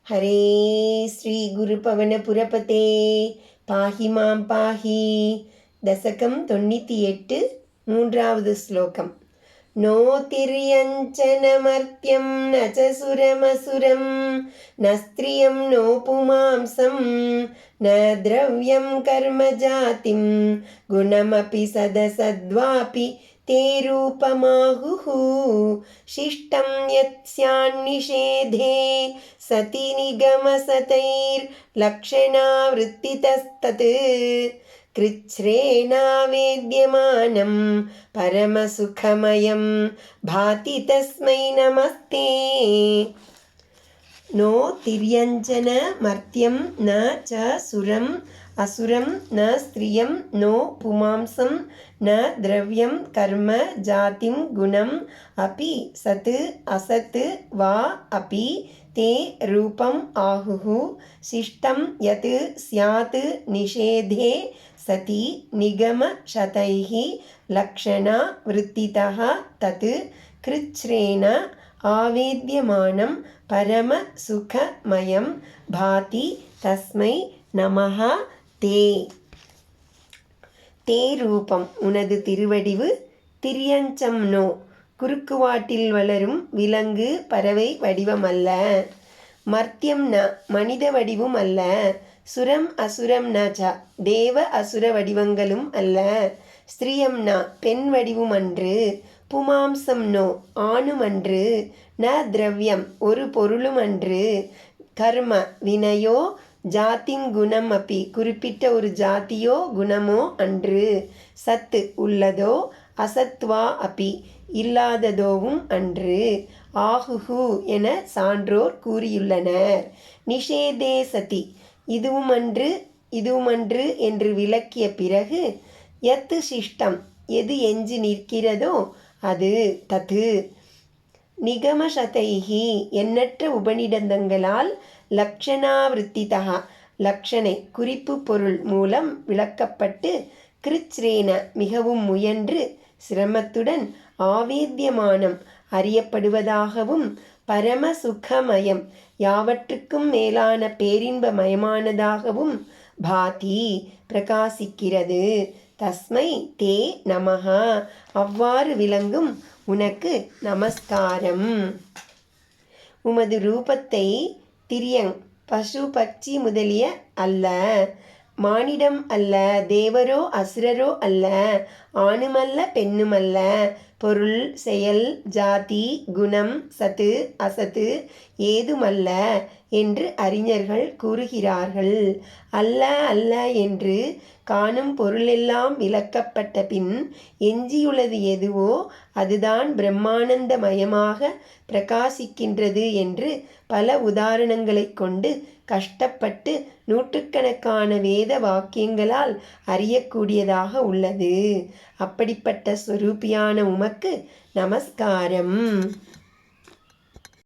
हरे श्री गुरुपवनपुरपते पाहि मां पाहि दशकं 98 மூன்றாவது ஸ்லோகம். नो तिर्यञ्चनमर्त्यं न च सुरमसुरं न स्त्रियं नो पुमांसं न द्रव्यं कर्म जातिं गुणमपि सदसद्वापि ते रूपमाहुः शिष्टं यत्स्यान्निषेधे सति निगमसतैर्लक्षणावृत्तितस्तत् कृच्छ्रेणावेद्यमानं परमसुखमयं भाति तस्मै नमस्ते. नो तिर्यञ्चन मर्त्यं न च सुरम् असुरं न स्त्रियं नो पुमांसं न द्रव्यं कर्म जातिं गुणम् अपि सत् असत् वा अपि ते रूपम् आहुः शिष्टं यत् स्यात् निषेधे सति निगमशतैः लक्षणावृत्तितः तत् कृच्छ्रेण आवेद्यमानं परमसुखमयं भाति तस्मै நமஹ. தே ரூபம் உனது திருவடிவு. திரியஞ்சம் நோ குறுக்குவாட்டில் வளரும் விலங்கு பறவை வடிவம் அல்ல. மர்த்தியம் ந மனித வடிவும் அல்ல. சுரம் அசுரம் ந ச தேவ அசுர வடிவங்களும் அல்ல. ஸ்திரியம் ந பெண் வடிவும் அன்று. புமாம்சம் நோ ஆணும் அன்று. ந திரவியம் ஒரு பொருளும் அன்று. கர்ம வினையோ ஜாத்திங் குணம் அப்பி குறிப்பிட்ட ஒரு ஜாத்தியோ குணமோ அன்று. சத்து உள்ளதோ அசத்வா அப்பி இல்லாததோவும் அன்று. ஆகுஹு என சான்றோர் கூறியுள்ளனர். நிஷேதே சதி இதுவுமன்று என்று விளக்கிய பிறகு யத்து சிஷ்டம் எது எஞ்சி நிற்கிறதோ அது தத்து நிகமசதைஹி எண்ணற்ற உபநிடதங்களால் லக்ஷணாவிருத்திதா லக்ஷணை குறிப்பு பொருள் மூலம் விளக்கப்பட்டு கிருச்ரேன மிகவும் முயன்று சிரமத்துடன் ஆவேத்யமானம் அறியப்படுவதாகவும் பரமசுகமயம் யாவற்றுக்கும் மேலான பேரின்பமயமானதாகவும் பாதி பிரகாசிக்கிறது. தஸ்மை தே நமஹ அவ்வாறு விளங்கும் உனக்கு நமஸ்காரம். உமது ரூபத்தை திரியங் பசு பட்சி முதலிய அல்ல, மானிடம் அல்ல, தேவரோ அசுரரோ அல்ல, ஆணுமல்ல பெண்ணுமல்ல, பொருள் செயல் ஜாதி குணம் சத்து அசத்து ஏதுமல்ல என்று அறிஞர்கள் கூறுகிறார்கள். அல்ல அல்ல என்று காணும் பொருளெல்லாம் விளக்கப்பட்ட பின் எஞ்சியுள்ளது எதுவோ அதுதான் பிரம்மானந்தமயமாக பிரகாசிக்கின்றது என்று பல உதாரணங்களை கொண்டு கஷ்டப்பட்டு நூற்றுக்கணக்கான வேத வாக்கியங்களால் அறியக்கூடியதாக உள்ளது. அப்படிப்பட்ட ஸ்வரூபியான உமக்கு நமஸ்காரம்.